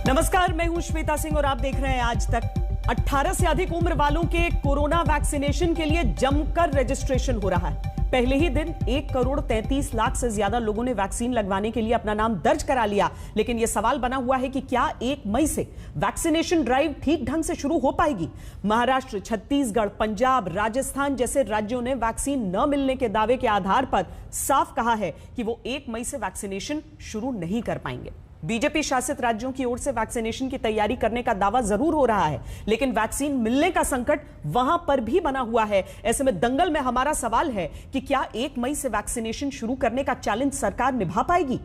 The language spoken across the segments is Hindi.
नमस्कार, मैं हूं श्वेता सिंह और आप देख रहे हैं आज तक। 18 से अधिक उम्र वालों के कोरोना वैक्सीनेशन के लिए जमकर रजिस्ट्रेशन हो रहा है। पहले ही दिन 1,33,00,000 से ज्यादा लोगों ने वैक्सीन लगवाने के लिए अपना नाम दर्ज करा लिया। लेकिन यह सवाल बना हुआ है कि क्या 1 मई से वैक्सीनेशन ड्राइव ठीक ढंग से शुरू हो पाएगी? महाराष्ट्र, छत्तीसगढ़, पंजाब, राजस्थान जैसे राज्यों ने वैक्सीन न मिलने के दावे के आधार पर साफ कहा है कि वो 1 मई से वैक्सीनेशन शुरू नहीं कर पाएंगे। बीजेपी शासित राज्यों की ओर से वैक्सीनेशन की तैयारी करने का दावा जरूर हो रहा है, लेकिन वैक्सीन मिलने का संकट वहां पर भी बना हुआ है। ऐसे में दंगल में हमारा सवाल है कि क्या 1 मई से वैक्सीनेशन शुरू करने का चैलेंज सरकार निभा पाएगी?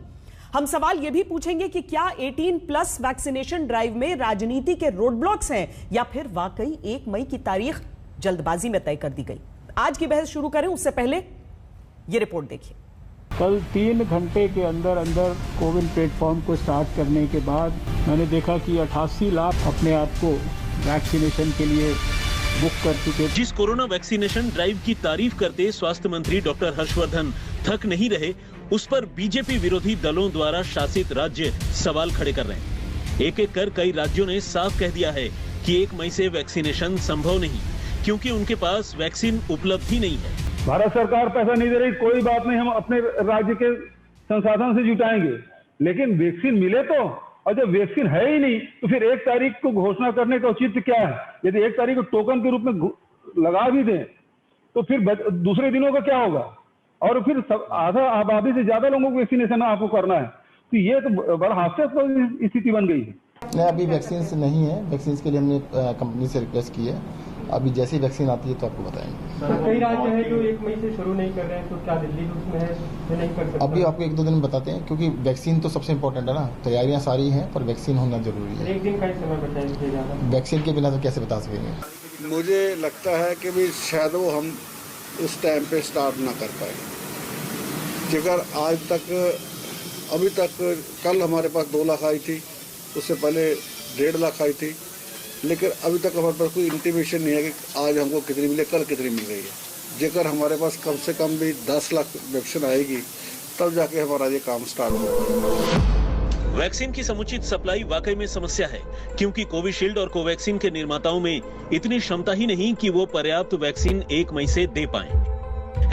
हम सवाल यह भी पूछेंगे कि क्या 18+ वैक्सीनेशन ड्राइव में राजनीति के रोड ब्लॉक्स हैं या फिर वाकई 1 मई की तारीख जल्दबाजी में तय कर दी गई। आज की बहस शुरू करें उससे पहले यह रिपोर्ट देखिए। कल 3 घंटे के अंदर कोविन प्लेटफॉर्म को स्टार्ट करने के बाद मैंने देखा कि 88 लाख अपने आप को वैक्सीनेशन के लिए बुक कर चुके। जिस कोरोना वैक्सीनेशन ड्राइव की तारीफ करते स्वास्थ्य मंत्री डॉक्टर हर्षवर्धन थक नहीं रहे, उस पर बीजेपी विरोधी दलों द्वारा शासित राज्य सवाल खड़े कर रहे हैं। एक एक कर कई राज्यों ने साफ कह दिया है कि 1 मई से वैक्सीनेशन संभव नहीं, क्योंकि उनके पास वैक्सीन उपलब्ध ही नहीं है। भारत सरकार पैसा नहीं दे रही, कोई बात नहीं, हम अपने राज्य के संसाधन से जुटाएंगे, लेकिन वैक्सीन मिले तो। और जब वैक्सीन है ही नहीं तो फिर 1 तारीख को घोषणा करने का औचित्य क्या है? यदि 1 तारीख को टोकन के रूप में लगा भी दें तो फिर दूसरे दिनों का क्या होगा? और फिर आधा आबादी से ज्यादा लोगों को वैक्सीनेशन आपको करना है, तो ये तो बड़ा हास्यास्पद स्थिति बन गई है। नहीं, अभी वैक्सीन नहीं है। वैक्सीन के लिए हमने कंपनी से रिक्वेस्ट की है। अभी जैसी वैक्सीन आती है तो आपको बताएंगे। कई राज्य हैं जो 1 मई से शुरू नहीं कर रहे हैं, तो क्या दिल्ली उसमें है जो नहीं कर सकता? अभी आपको 1-2 दिन में बताते हैं, क्योंकि वैक्सीन तो सबसे इम्पोर्टेंट है ना। तैयारियां सारी हैं पर वैक्सीन होना जरूरी है। 1 दिन का ही समय बचाएंगे ज्यादा। वैक्सीन के बिना तो कैसे बता सकेंगे? मुझे लगता है कि भी शायद वो हम उस टाइम पे स्टार्ट ना कर पाए। जेकर आज तक अभी तक कल हमारे पास 2 लाख आई थी, उससे पहले 1.5 लाख आई थी, लेकिन अभी तक हमारे पास कोई इंटीमेशन नहीं है कि आज हमको कितनी मिले, कल कितनी मिल रही है। जेकर हमारे पास कम से कम भी 10 लाख वैक्सीन आएगी तब जाके हमारा ये काम स्टार्ट होगा। वैक्सीन की समुचित सप्लाई वाकई में समस्या है, क्योंकि कोविशील्ड और कोवैक्सीन के निर्माताओं में इतनी क्षमता ही नहीं कि वो पर्याप्त वैक्सीन 1 मई से दे पाएं।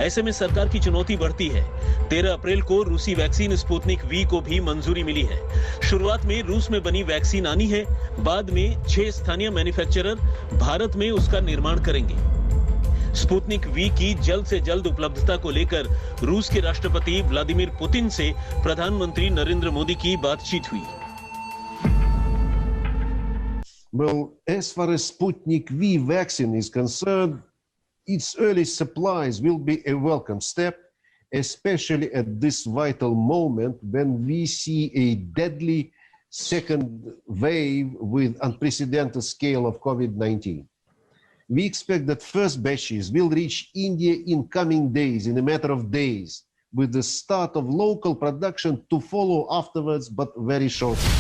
ऐसे में सरकार की चुनौती बढ़ती है। 13 अप्रैल को रूसी वैक्सीन स्पुतनिक वी को भी मंजूरी मिली है। शुरुआत में रूस में बनी वैक्सीन आनी है, बाद में 6 स्थानीय मैन्युफैक्चरर भारत में उसका निर्माण करेंगे। स्पुतनिक वी की जल्द से जल्द उपलब्धता को लेकर रूस के राष्ट्रपति व्लादिमीर पुतिन से प्रधानमंत्री नरेंद्र मोदी की बातचीत हुई। Well, as far as Sputnik V vaccine is concerned, its early supplies will be a welcome step, especially at this vital moment when we see a deadly second wave with unprecedented scale of COVID-19. We expect that first batches will reach India in coming days, in a matter of days, with the start of local production to follow afterwards, but very shortly.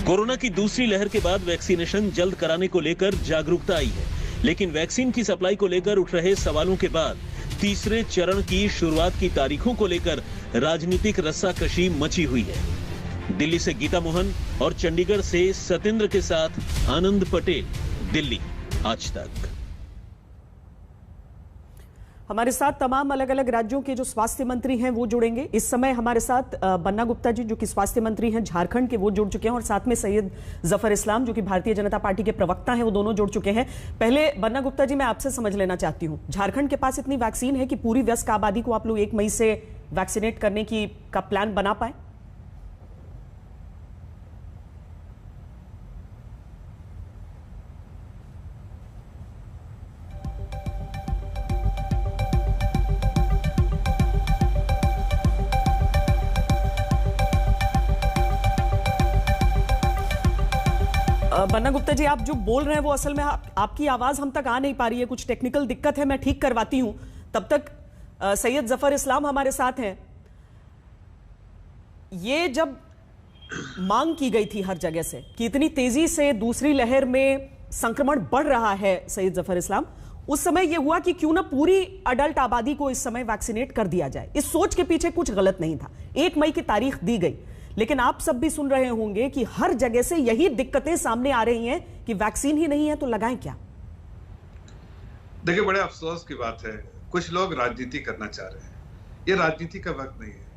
Corona की दूसरी लहर के बाद वैक्सीनेशन जल्द कराने को लेकर जागरूकता आई है, लेकिन वैक्सीन की सप्लाई को लेकर उठ रहे सवालों के बाद तीसरे चरण की शुरुआत की तारीखों को लेकर राजनीतिक रस्साकशी मची हुई है। दिल्ली से गीता मोहन और चंडीगढ़ से सतेंद्र के साथ आनंद पटेल, दिल्ली आज तक। हमारे साथ तमाम अलग अलग राज्यों के जो स्वास्थ्य मंत्री हैं वो जुड़ेंगे। इस समय हमारे साथ बन्ना गुप्ता जी जो कि स्वास्थ्य मंत्री हैं झारखंड के, वो जुड़ चुके हैं, और साथ में सैयद जफर इस्लाम जो कि भारतीय जनता पार्टी के प्रवक्ता हैं, वो दोनों जुड़ चुके हैं। पहले बन्ना गुप्ता जी, मैं आपसे समझ लेना चाहती हूं, झारखंड के पास इतनी वैक्सीन है कि पूरी वयस्क आबादी को आप लोग 1 मई से वैक्सीनेट करने का प्लान बना पाए? बन्ना गुप्ता जी, आप जो बोल रहे हैं वो असल में आपकी आवाज हम तक आ नहीं पा रही है, कुछ टेक्निकल दिक्कत है, मैं ठीक करवाती हूं। तब तक सैयद जफर इस्लाम हमारे साथ हैं। ये जब मांग की गई थी हर जगह से कि इतनी तेजी से दूसरी लहर में संक्रमण बढ़ रहा है, सैयद जफर इस्लाम, उस समय यह हुआ कि क्यों ना पूरी अडल्ट आबादी को इस समय वैक्सीनेट कर दिया जाए। इस सोच के पीछे कुछ गलत नहीं था। 1 मई की तारीख दी गई, लेकिन आप सब भी सुन रहे होंगे कि हर जगह से यही दिक्कतें सामने आ रही हैं कि वैक्सीन ही नहीं है तो लगाएं क्या। देखिए, बड़े अफसोस की बात है, कुछ लोग राजनीति करना चाह रहे हैं। ये राजनीति का वक्त नहीं है।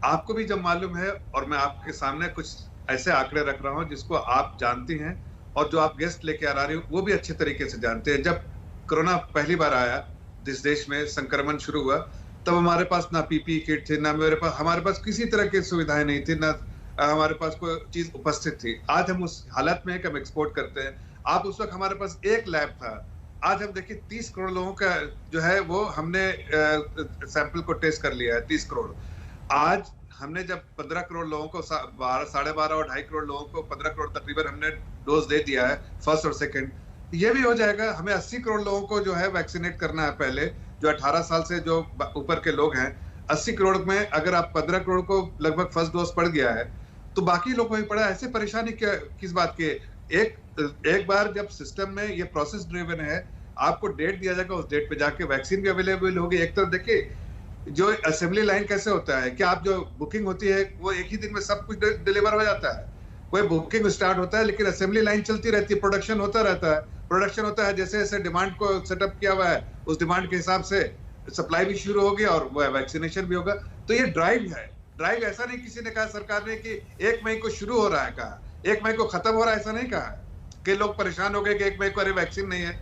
आपको भी जब मालूम है, और मैं आपके सामने कुछ ऐसे आंकड़े रख रहा हूं जिसको आप जानती हैं और जो आप गेस्ट लेके आ रही हो वो भी अच्छे तरीके से जानते हैं। जब कोरोना पहली बार आया, जिस देश में संक्रमण शुरू हुआ, तब हमारे पास ना पीपीई किट थी, ना हमारे पास किसी तरह की सुविधाएं नहीं थी, ना हमारे पास कोई चीज उपस्थित थी। आज हम उस हालत में है कि हम एक्सपोर्ट करते हैं। आप उस वक्त हमारे पास एक लैब था, आज हम देखिए 30 करोड़ लोगों का जो है वो हमने सैंपल को टेस्ट कर लिया है, 30 करोड़। आज हमने जब 15 करोड़ लोगों को 12.5 और 2.5 करोड़ लोगों को 15 करोड़ तकरीबन हमने डोज दे दिया है, फर्स्ट और सेकंड। ये भी हो जाएगा। हमें 80 करोड़ लोगों को जो है वैक्सीनेट करना है पहले, जो 18 साल से जो ऊपर के लोग हैं। 80 करोड़ में अगर आप 15 करोड़ को लगभग फर्स्ट डोज पड़ गया है तो बाकी लोगों को भी पड़ा। ऐसे परेशानी किस बात की? एक बार जब सिस्टम में ये प्रोसेस ड्रिवन है, आपको डेट दिया जाएगा, उस डेट पे जाके वैक्सीन भी अवेलेबल होगी। एक तरफ देखिए जो असेंबली लाइन कैसे होता है कि आप जो बुकिंग होती है वो एक ही दिन में सब कुछ डिलीवर हो जाता है। कोई बुकिंग स्टार्ट होता है लेकिन असेंबली लाइन चलती रहती है, प्रोडक्शन होता रहता है। प्रोडक्शन होता है जैसे जैसे डिमांड को सेटअप किया हुआ है, उस डिमांड के हिसाब से सप्लाई भी शुरू होगी और वो वैक्सीनेशन भी होगा। तो ये ड्राइव है। ड्राइव ऐसा नहीं किसी ने कहा सरकार ने कि 1 मई को शुरू हो रहा है, कहा 1 मई को खत्म हो रहा है, ऐसा नहीं कहा है कि लोग परेशान हो गए कि 1 मई को अरे वैक्सीन नहीं है।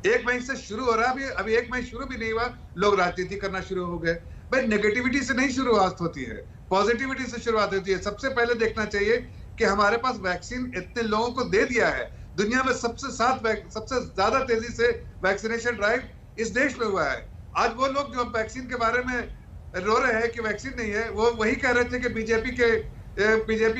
1 मई से शुरू हो रहा है। अभी 1 मई शुरू भी नहीं हुआ, लोग राजनीति करना शुरू हो गए। भाई नेगेटिविटी से नहीं शुरुआत होती है, पॉजिटिविटी से शुरुआत होती है। सबसे पहले देखना चाहिए कि हमारे पास वैक्सीन इतने लोगों को दे दिया है। दुनिया में सबसे ज्यादा तेजी से वैक्सीनेशन ड्राइव इस देश में हुआ है। आज वो लोग जो वैक्सीन के बारे में रो रहे हैं कि वैक्सीन नहीं है, वो वही कह रहे थे कि बीजेपी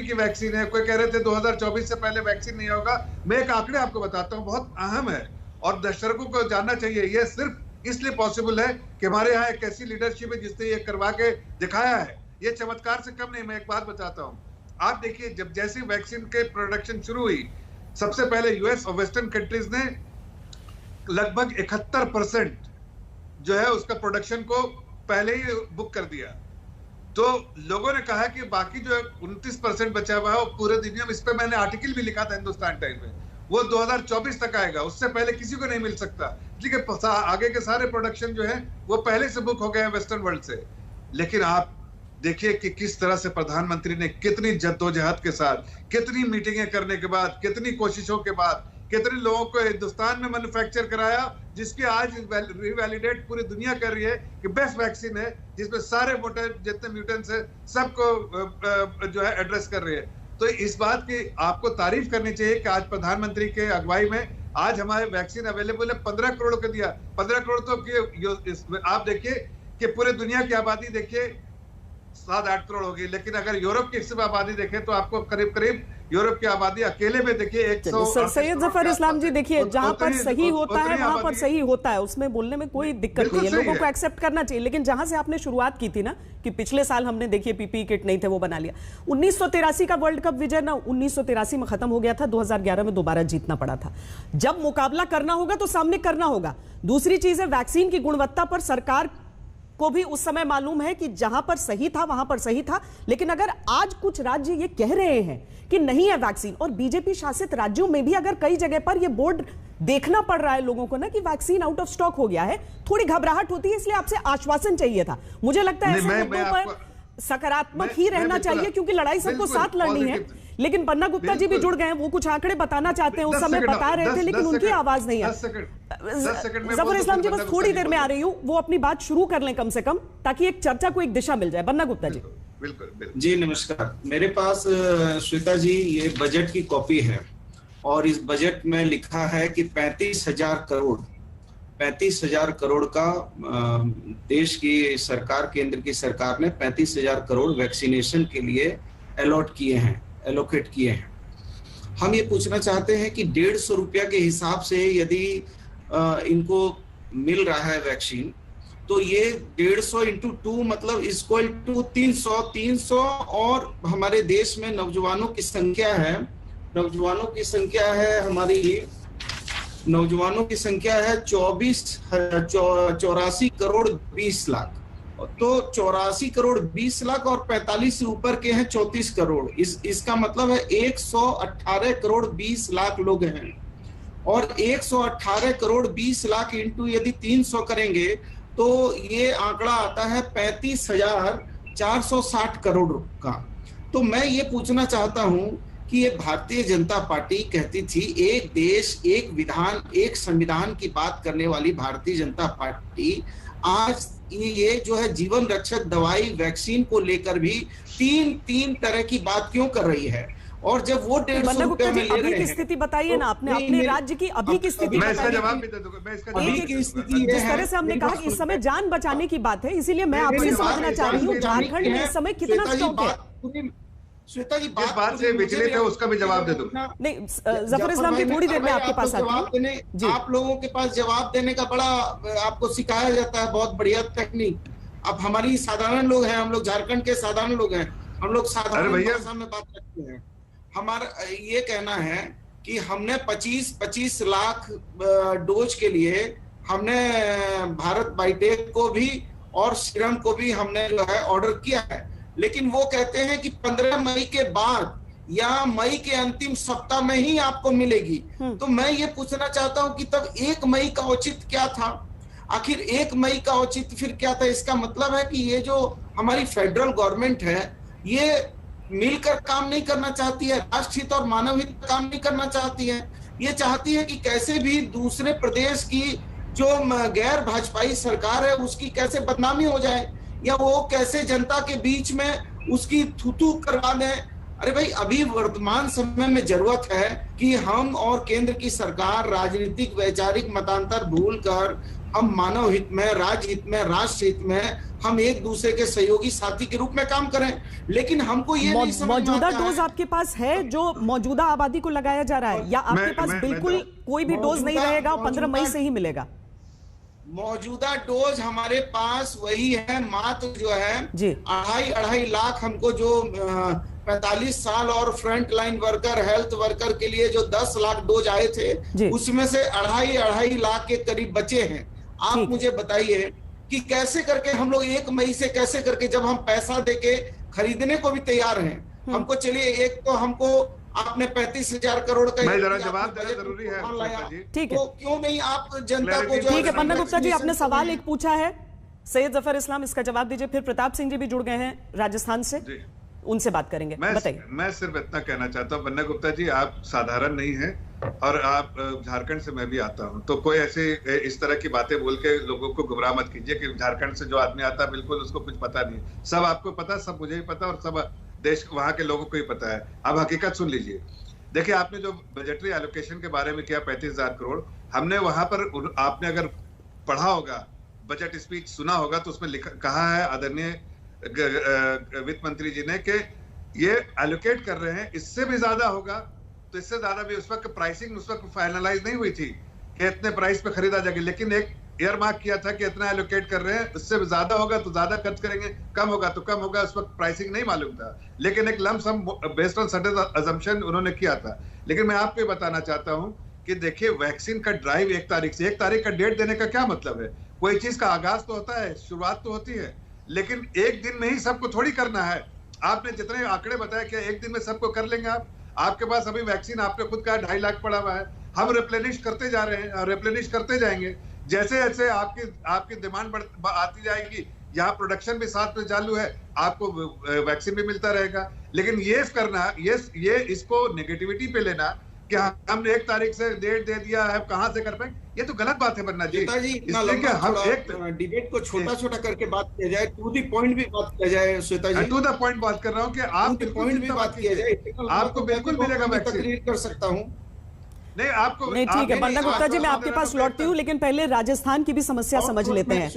की वैक्सीन है। कोई कह रहे थे 2024 से पहले वैक्सीन नहीं होगा। मैं एक आंकड़े आपको बताता हूँ, बहुत अहम है और दर्शकों को जानना चाहिए। ये सिर्फ इसलिए पॉसिबल है कि हमारे यहाँ एक ऐसी लीडरशिप है जिसने ये करवा के दिखाया है। ये चमत्कार से कम नहीं। मैं एक बात बताता हूँ, आप देखिए जब जैसी वैक्सीन के प्रोडक्शन शुरू हुई, सबसे पहले यूएस और वेस्टर्न कंट्रीज ने लगभग 71% जो है उसका प्रोडक्शन को पहले ही बुक कर दिया। तो लोगों ने कहा कि बाकी जो 29% बचा हुआ है वो पूरे दुनिया में, इस पे मैंने आर्टिकल भी लिखा था हिंदुस्तान टाइम में, वो 2024 तक आएगा, उससे पहले किसी को नहीं मिल सकता। ठीक है, आगे के सारे प्रोडक्शन जो है वो पहले से बुक हो गए हैं वेस्टर्न वर्ल्ड से। लेकिन आप देखिए कि किस तरह से प्रधानमंत्री ने कितनी जद्दोजहद के साथ, कितनी मीटिंगें करने के बाद, कितनी कोशिशों के बाद, कितने लोगों को हिंदुस्तान में मैन्युफैक्चर कराया, जिसकी आज रिवैलिडेट पूरी दुनिया कर रही है कि बेस्ट वैक्सीन है, जिसमें सारे जितने म्यूटेंट्स है सबको जो है एड्रेस कर रही है। तो इस बात की आपको तारीफ करनी चाहिए कि आज प्रधानमंत्री के अगुवाई में आज हमारे वैक्सीन अवेलेबल है। 15 करोड़ को दिया। 15 करोड़ तो आप देखिए कि पूरे दुनिया की आबादी देखिए 7-8 करोड़ होगी, लेकिन अगर यूरोप की सिर्फ आबादी देखें तो आपको करीब करीब यूरोप की आबादी अकेले में देखिए 100। सैयद जफर इस्लाम जी, देखिए जहां पर सही होता है वहां पर सही होता है, उसमें बोलने में कोई दिक्कत नहीं है, लोगों को एक्सेप्ट करना चाहिए। लेकिन जहां से आपने शुरुआत की थी ना कि पिछले साल हमने देखिए पीपीई किट नहीं थे, वो बना लिया। 1983 का वर्ल्ड कप विजय ना 1983 में खत्म हो गया था, 2011 में दोबारा जीतना पड़ा था। जब मुकाबला करना होगा तो सामने करना होगा। दूसरी चीज है वैक्सीन की गुणवत्ता पर सरकार को भी उस समय मालूम है कि जहां पर सही था वहां पर सही था। लेकिन अगर आज कुछ राज्य ये कह रहे हैं कि नहीं है वैक्सीन, और बीजेपी शासित राज्यों में भी अगर कई जगह पर ये बोर्ड देखना पड़ रहा है लोगों को ना कि वैक्सीन आउट ऑफ स्टॉक हो गया है, थोड़ी घबराहट होती है। इसलिए आपसे आश्वासन चाहिए था। मुझे लगता है ऐसे मुद्दों पर सकारात्मक ही रहना चाहिए, क्योंकि लड़ाई सबको साथ लड़नी है। लेकिन पन्ना गुप्ता जी भी जुड़ गए हैं, वो कुछ आंकड़े बताना चाहते हैं, उस समय बता रहे थे लेकिन उनकी आवाज नहीं है। जफर इस्लाम जी, बस थोड़ी देर में आ रही हूँ, वो अपनी बात शुरू कर लें कम से कम, ताकि एक चर्चा को एक दिशा मिल जाए। पन्ना गुप्ता जी। बिल्कुल जी, नमस्कार। मेरे पास श्वेता जी ये बजट की कॉपी है और इस बजट में लिखा है कि 35,000 करोड़ का देश की सरकार, केंद्र की सरकार ने 35,000 करोड़ वैक्सीनेशन के लिए एलोकेट किए हैं। हम ये पूछना चाहते हैं कि 150 रुपया के हिसाब से यदि इनको मिल रहा है वैक्सीन, तो ये 150 × 2 मतलब इक्वल टू 300 और हमारे देश में नौजवानों की संख्या है हमारी 84 करोड़ 20 लाख तो 84 करोड़ 20 लाख और 45 से ऊपर के हैं 34 करोड़। इसका मतलब है 118 करोड़ 20 लाख लोग हैं, और 118 करोड़ 20 लाख इंटू यदि 300 करेंगे तो ये आंकड़ा आता है 35,460 करोड़ का। तो मैं ये पूछना चाहता हूं कि ये भारतीय जनता पार्टी कहती थी एक देश एक विधान एक संविधान की बात करने वाली भारतीय जनता पार्टी आज ये जो है जीवन रक्षक दवाई वैक्सीन को लेकर भी तीन तरह की बात क्यों कर रही है? और जब वो 150 रुपए में ले रहे हैं, अभी की स्थिति बताइए ना, आपने अपने राज्य की अभी की स्थिति मैं इसका जवाब भी दे दूंगा। मैं इसका अभी की स्थिति जिस तरह से हमने कहा कि इस समय जान बचाने की बात है, इसीलिए मैं आपसे समझना चाह रही हूँ झारखंड में इस समय कितना स्टॉक है? श्वेता जी इस बात से विचलित है, उसका भी जवाब दे दूंगा। नहीं, जफर इस्लाम की थोड़ी देर में आपके पास आती हूं। आप लोगों के पास जवाब देने का बड़ा आपको सिखाया जाता है, बहुत बढ़िया टेक्निक। अब हमारी साधारण लोग हैं, हम लोग झारखंड के साधारण लोग हैं, हम लोग साधारण भाषा में बात करते हैं। हमारा ये कहना है कि हमने 25 लाख डोज के लिए हमने भारत बायोटेक को भी और सीरम को भी हमने जो है ऑर्डर किया है, लेकिन वो कहते हैं कि 15 मई के बाद या मई के अंतिम सप्ताह में ही आपको मिलेगी। तो मैं ये पूछना चाहता हूं कि तब 1 मई का औचित्य क्या था? आखिर 1 मई का औचित्य फिर क्या था? इसका मतलब है कि ये जो हमारी फेडरल गवर्नमेंट है ये मिलकर काम नहीं करना चाहती है, राष्ट्रहित और मानव हित काम नहीं करना चाहती है। ये चाहती है कि कैसे भी दूसरे प्रदेश की जो गैर भाजपाई सरकार है उसकी कैसे बदनामी हो जाए, या वो कैसे जनता के बीच में उसकी थू करवा दें। अरे भाई, अभी वर्तमान समय में जरूरत है कि हम और केंद्र की सरकार राजनीतिक वैचारिक मतांतर भूलकर हम मानव हित में, राज्य हित में, राष्ट्र हित में हम एक दूसरे के सहयोगी साथी के रूप में काम करें। लेकिन हमको ये नहीं समझ मौजूदा डोज आपके पास है जो मौजूदा आबादी को लगाया जा रहा है, या आपके पास बिल्कुल कोई भी डोज नहीं रहेगा और 15 मई से ही मिलेगा? मौजूदा डोज हमारे पास वही है, मात्र जो है 2.5 लाख हमको जो 45 साल और front line worker, health worker के लिए जो 10 लाख डोज आए थे उसमें से 2.5 लाख के करीब बचे हैं। आप मुझे बताइए कि कैसे करके हम लोग 1 मई से कैसे करके, जब हम पैसा देके खरीदने को भी तैयार हैं, हमको चलिए एक तो हमको आपने 35,000 करोड़ का जवाब देना जरूरी है, ठीक है, तो क्यों नहीं आप जनता को? ठीक है पन्ना गुप्ता जी, आपने सवाल एक पूछा है, सैयद जफर इस्लाम इसका जवाब दीजिए, फिर प्रताप सिंह जी भी जुड़ गए हैं राजस्थान से, उनसे बात करेंगे। बताइए। मैं सिर्फ इतना कहना चाहता हूँ पन्ना गुप्ता जी, आप साधारण नहीं है और आप झारखंड से मैं भी आता हूँ, तो कोई ऐसे इस तरह की बातें बोल के लोगों को गुमराह मत कीजिए कि झारखंड से जो आदमी आता है बिल्कुल उसको कुछ पता नहीं। सब आपको पता, सब मुझे भी पता और सब देश वहां के लोगों को ही पता है। अब हकीकत सुन लीजिए। देखिए, आपने जो बजटरी एलोकेशन के बारे में किया 35,000 करोड़, हमने वहां पर, आपने अगर पढ़ा होगा बजट स्पीच सुना होगा तो उसमें कहा है आदरणीय वित्त मंत्री जी ने कि ये एलोकेट कर रहे हैं, इससे भी ज्यादा होगा तो इससे ज्यादा भी। उस वक्त प्राइसिंग उस वक्त फाइनलाइज नहीं हुई थी कि इतने प्राइस पे खरीदा जाएगा, लेकिन एक ईयर मार्क किया था कि इतना एलोकेट कर रहे हैं, उससे ज्यादा होगा तो ज्यादा खर्च करेंगे, कम होगा तो कम होगा। उस वक्त प्राइसिंग नहीं मालूम था, लेकिन एक lump sum based on certain assumption उन्होंने किया था। लेकिन मैं आपको बताना चाहता हूं कि देखिए, वैक्सीन का ड्राइव 1 तारीख से, 1 तारीख का डेट देने का क्या मतलब है? कोई चीज का आगाज तो होता है, शुरुआत तो होती है, लेकिन एक दिन में ही सबको थोड़ी करना है। आपने जितने आंकड़े बताए कि एक दिन में सबको कर लेंगे आप? आपके पास अभी वैक्सीन आपने खुद कहा 2.5 लाख पड़ा हुआ है, हम रिप्लेनिश करते जा रहे हैं और रिप्लेनिश करते जाएंगे। जैसे जैसे आपकी डिमांड आती जाएगी, यहाँ प्रोडक्शन भी साथ में चालू है, आपको वैक्सीन भी मिलता रहेगा। लेकिन ये करना, ये इसको नेगेटिविटी पे लेना कि हमने 1 तारीख से डेट दे दिया है, कहां से कर पाएंगे, ये तो गलत बात है बन्ना जी। इसलिए हम एक डिबेट को छोटा करके बात किया जाए, टू द पॉइंट भी बात किया जाए। श्वेता जी, टू द पॉइंट बात कर रहा हूँ कि आप पॉइंट भी बात किया जाए, आपको बिल्कुल मिलेगा वैक्सीन। तकरीर कर सकता हूँ नहीं आपको नहीं, ठीक है पन्ना गुप्ता जी, मैं आपके पास लौटती हूँ, लेकिन पहले राजस्थान की भी समस्या समझ लेते हैं,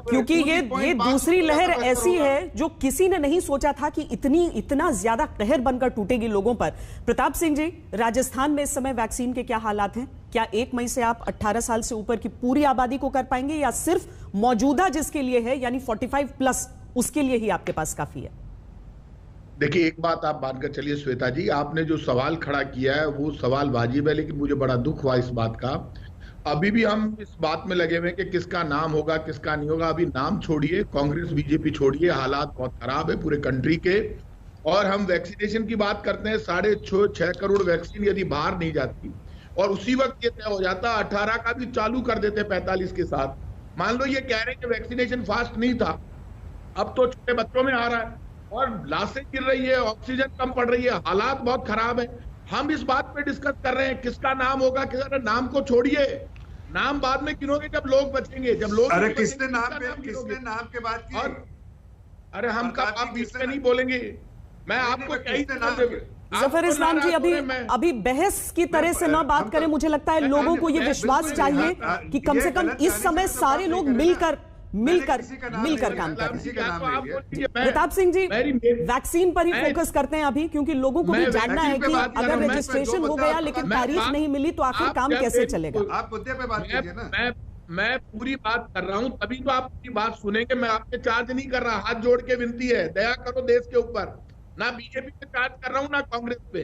क्योंकि ये दूसरी लहर ऐसी है जो किसी ने नहीं सोचा था कि इतना ज्यादा कहर बनकर टूटेगी लोगों पर। प्रताप सिंह जी, राजस्थान में इस समय वैक्सीन के क्या हालात हैं? क्या 1 मई से आप 18 साल से ऊपर की पूरी आबादी को कर पाएंगे, या सिर्फ मौजूदा जिसके लिए है यानी 45+ उसके लिए ही आपके पास काफी है? देखिए, एक बात आप मान कर चलिए श्वेता जी, आपने जो सवाल खड़ा किया है वो सवाल वाजिब है, लेकिन मुझे बड़ा दुख हुआ इस बात का। अभी भी हम इस बात में लगे हुए हैं कि किसका नाम होगा किसका नहीं होगा। अभी नाम छोड़िए, कांग्रेस बीजेपी छोड़िए, हालात बहुत खराब है पूरे कंट्री के। और हम वैक्सीनेशन की बात करते हैं, 6.5 करोड़ वैक्सीन यदि बाहर नहीं जाती और उसी वक्त ये तय हो जाता 18 का भी चालू कर देते 45 के साथ। मान लो ये कह रहे हैं कि वैक्सीनेशन फास्ट नहीं था, अब तो छोटे बच्चों में आ रहा है और लाशें गिर रही है, ऑक्सीजन कम पड़ रही है, हालात बहुत खराब है। हम इस बात पे डिस्कस कर रहे हैं किसका नाम होगा। किसी नाम को छोड़िए, नाम बाद में गिनोगे जब लोग बचेंगे, जब लोग। अरे किसने नाम के बात की? और अरे हम कब आप बीच में नहीं बोलेंगे। मैं आपको जफर इस्लाम जी अभी बहस की तरह से ना बात करें। मुझे लगता है लोगों को ये विश्वास चाहिए कि कम से कम इस समय सारे लोग मिलकर काम करें। प्रताप सिंह जी वैक्सीन पर ही फोकस करते हैं अभी, क्योंकि लोगों को भी जानना है कि अगर रजिस्ट्रेशन हो गया लेकिन तारीख नहीं मिली तो आखिर काम कैसे चलेगा। आप मुद्दे पे बात कीजिए ना। मैं पूरी बात कर रहा हूं, तभी तो आप पूरी बात सुनेंगे। मैं आपसे चार्ज नहीं कर रहा, हाथ जोड़ के विनती है, दया करो देश के ऊपर। ना बीजेपी पे चार्ज कर रहा हूं ना कांग्रेस पे।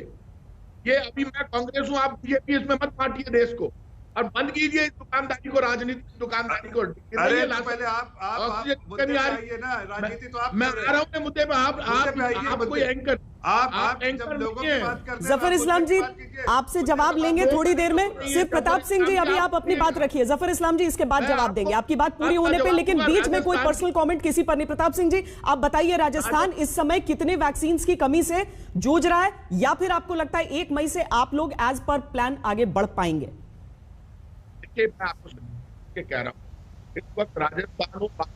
ये अभी मैं कांग्रेस हूं, आप बीजेपी, इसमें मत बांटिए देश को और बंद कीजिए इस दुकानदारी को, राजनीतिक दुकानदारी को। अरे पहले आप राजनीति तो आप मैं आ रहा हूं मुद्दे पे। आप कोई एंकर जफर इस्लाम जी आपसे जवाब लेंगे थोड़ी देर में। सिर्फ प्रताप सिंह जी अभी आप अपनी बात रखिए, जफर इस्लाम जी इसके बाद जवाब देंगे आपकी बात पूरी होने पे, लेकिन बीच में कोई पर्सनल कमेंट किसी पर नहीं। प्रताप सिंह जी आप बताइए, राजस्थान इस समय कितने वैक्सीन की कमी से जूझ रहा है, या फिर आपको लगता है 1 मई से आप लोग एज पर प्लान आगे बढ़ पाएंगे? मैं आपको कह रहा हूं इस वक्त राजस्थान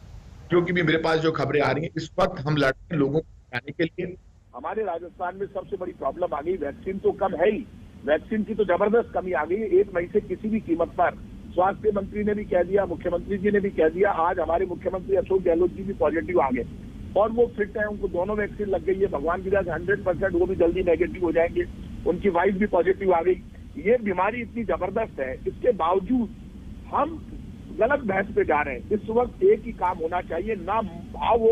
जो कि भी मेरे पास जो खबरें आ रही हैं, इस वक्त हम लड़ रहे हैं लोगों को बचाने के लिए। हमारे राजस्थान में सबसे बड़ी प्रॉब्लम आ गई, वैक्सीन तो कम है ही, वैक्सीन की तो जबरदस्त कमी आ गई है। 1 मई से किसी भी कीमत पर, स्वास्थ्य मंत्री ने भी कह दिया, मुख्यमंत्री जी ने भी कह दिया, आज हमारे मुख्यमंत्री अशोक गहलोत जी भी पॉजिटिव आ गए और वो फिट है, उनको दोनों वैक्सीन लग गई है। भगवान की दया 100% वो भी जल्दी नेगेटिव हो जाएंगे, उनकी वाइफ भी पॉजिटिव आ गई। ये बीमारी इतनी जबरदस्त है, इसके बावजूद हम गलत बहस पे जा रहे हैं। इस वक्त एक ही काम होना चाहिए, ना भाव हो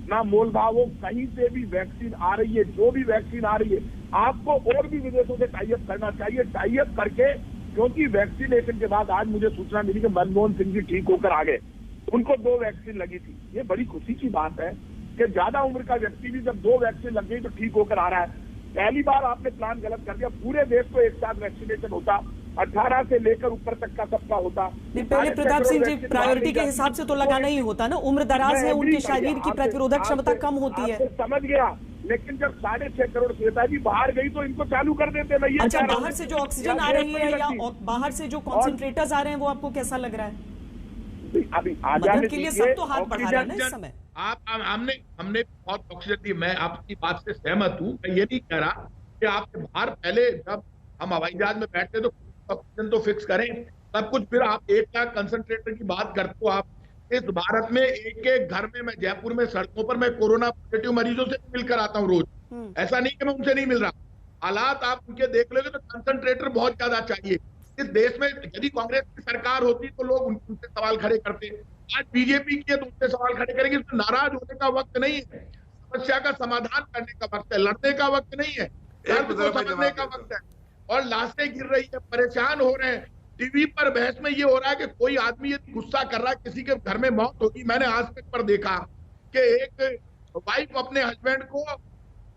ना मोल भाव हो, कहीं से भी वैक्सीन आ रही है, जो भी वैक्सीन आ रही है आपको और भी विदेशों से टाई अप करना चाहिए, टाई अप करके, क्योंकि वैक्सीनेशन के बाद आज मुझे सूचना मिली कि मनमोहन सिंह जी ठीक होकर आ गए, उनको 2 वैक्सीन लगी थी। ये बड़ी खुशी की बात है कि ज्यादा उम्र का व्यक्ति भी जब 2 वैक्सीन लग गई तो ठीक होकर आ रहा है। पहली बार आपने प्लान गलत कर दिया, पूरे देश को एक साथ वैक्सीनेशन होता, 18 से लेकर ऊपर तक का सबका होता। पहले प्रताप सिंह जी प्रायोरिटी के हिसाब से तो लगाना ही होता ना, उम्र दराज है, उनके शरीर की प्रतिरोधक क्षमता कम होती है। समझ गया, लेकिन जब 6.5 करोड़ श्वेता जी बाहर गई तो इनको चालू कर देते। मैं अच्छा, बाहर से जो ऑक्सीजन आ रही है या बाहर से जो कॉन्सेंट्रेटर्स आ रहे हैं वो आपको कैसा लग रहा है? अभी आ जाने के लिए सब तो हाथ बढ़ा रहे हैं ना इस समय। हमने बहुत ऑक्सीजन दी, मैं आपकी बात से सहमत हूँ। मैं ये नहीं कह रहा कि आपके बाहर पहले जब हम हवाई जहाज में बैठते तो ऑक्सीजन तो फिक्स करें सब कुछ, फिर आप 1 लाख कंसंट्रेटर की बात करते हो। आप इस भारत में एक घर में, मैं जयपुर में सड़कों पर मैं कोरोना पॉजिटिव मरीजों से मिलकर आता हूँ रोज, ऐसा नहीं कि मैं उनसे नहीं मिल रहा। हालात आप उनके देख लोगे तो कंसंट्रेटर बहुत ज्यादा चाहिए इस देश में। यदि कांग्रेस की सरकार होती तो लोग उनसे सवाल खड़े करते, आज बीजेपी की है तो उनसे सवाल खड़े करेंगे। इसमें नाराज होने का वक्त नहीं है, समस्या का समाधान करने का वक्त है, लड़ने का वक्त नहीं है, समझने का वक्त है। और लाशें गिर रही है, परेशान हो रहे हैं। टीवी पर बहस में ये हो रहा है कि कोई आदमी यदि गुस्सा कर रहा है किसी के घर में मौत होगी, मैंने आज तक पर देखा कि एक वाइफ अपने हस्बैंड को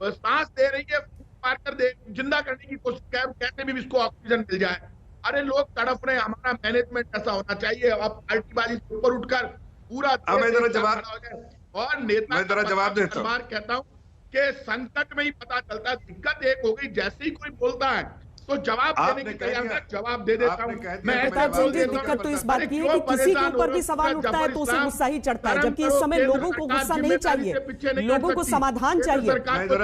सांस दे रही है, मारकर जिंदा करने की कोशिश कर, कैसे भी इसको ऑक्सीजन मिल जाए। अरे लोग तड़प रहे हैं, हमारा मैनेजमेंट ऐसा होना चाहिए। अब पार्टीबाजी से ऊपर उठकर पूरा जवाब और नेता जवाब देता हूं, कहता हूँ कि संकट में ही पता चलता है। दिक्कत एक हो गई, जैसे ही कोई बोलता है तो जवाब देने की तैयार है, जवाब दे देता हूं। दिक्कत तो इस बात की है कि किसी के ऊपर भी सवाल उठता है तो उसे गुस्सा ही चढ़ता है, जबकि इस समय लोगों को गुस्सा नहीं चाहिए, लोगों को समाधान चाहिए।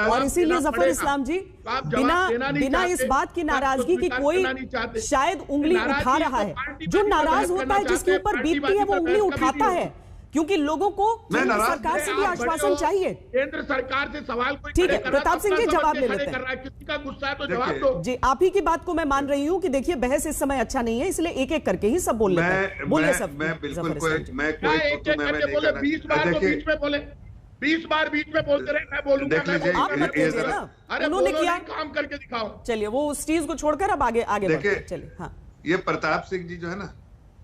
और इसीलिए जफर इस्लाम जी बिना इस बात की नाराजगी की कोई शायद उंगली उठा रहा है, जो नाराज होता है जिसके ऊपर बीतती है वो उंगली उठाता है, क्योंकि लोगों को केंद्र सरकार से भी आश्वासन चाहिए। केंद्र सरकार से सवाल कोई ठीक है, प्रताप सिंह जी जवाब ले लेते हैं। किसी का गुस्सा है तो जवाब दो। जी, आप ही की बात को मैं मान रही हूँ कि देखिए बहस इस समय अच्छा नहीं है, इसलिए एक एक करके ही सब बोल लेते हैं। बोलिए सब। मैं बिल्कुल मैं एक एक करके बोले, 20 बार तो बीच में बोले, 20 बार बीच में बोलते रहे, मैं बोलूंगा। आप मत कीजिए ना, उन्होंने किया, काम करके दिखाओ। चलिए वो उस चीज को छोड़कर अब आगे बढ़ते चलिए। हाँ, ये प्रताप सिंह जी जो है ना,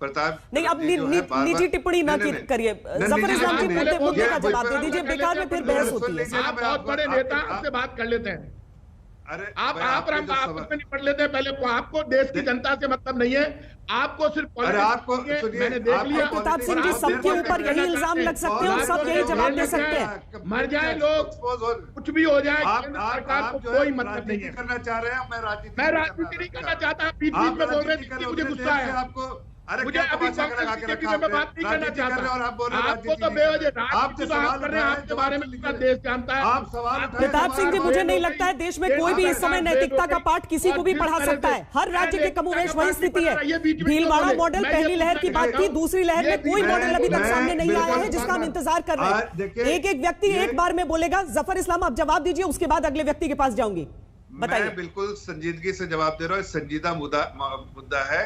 प्रताप नहीं, अब निजी टिप्पणी ना करिए। जफर इस्लाम जी मुद्दे का जवाब दे दीजिए, बेकार में फिर बहस होती है। आप बहुत बड़े नेता, आपसे बात कर लेते हैं। अरे आप आपस में निपट लेते हैं। पहले आपको देश की जनता से मतलब नहीं है, आपको सिर्फ आपको मैंने देख लिया। प्रताप सिंह जी, सबके ऊपर यही इल्जाम लग सकते हैं और सब यही जवाब दे सकते हैं। मर जाए लोग, कुछ भी हो जाए, केंद्र सरकार को कोई मतलब नहीं है। करना चाह रहे हैं, मैं राजनीति नहीं करना चाहता। बीच बीच में बोल रहे थे, मुझे गुस्सा है आपको। मुझे अभी कांग्रेस बीजेपी में मैं बात नहीं करना चाहता। आपको तो बेवजह राजनीति कर रहे हैं, आपके बारे में पूरा देश जानता है। आप सवाल प्रताप सिंह जी, मुझे नहीं लगता है देश में कोई भी इस समय नैतिकता का पाठ किसी को भी पढ़ा सकता है। हर राज्य के कमोवेश वही स्थिति है। भीलवाड़ा मॉडल पहली लहर की बात की, दूसरी लहर में कोई मॉडल अभी तक सामने नहीं आया है जिसका हम इंतजार कर रहे हैं। एक एक व्यक्ति एक बार में बोलेगा। जफर इस्लाम, आप जवाब दीजिए, उसके बाद अगले व्यक्ति के पास जाऊंगी। बताइए। मैं बिल्कुल संजीदगी से जवाब दे रहा हूँ। संजीदा मुद्दा है।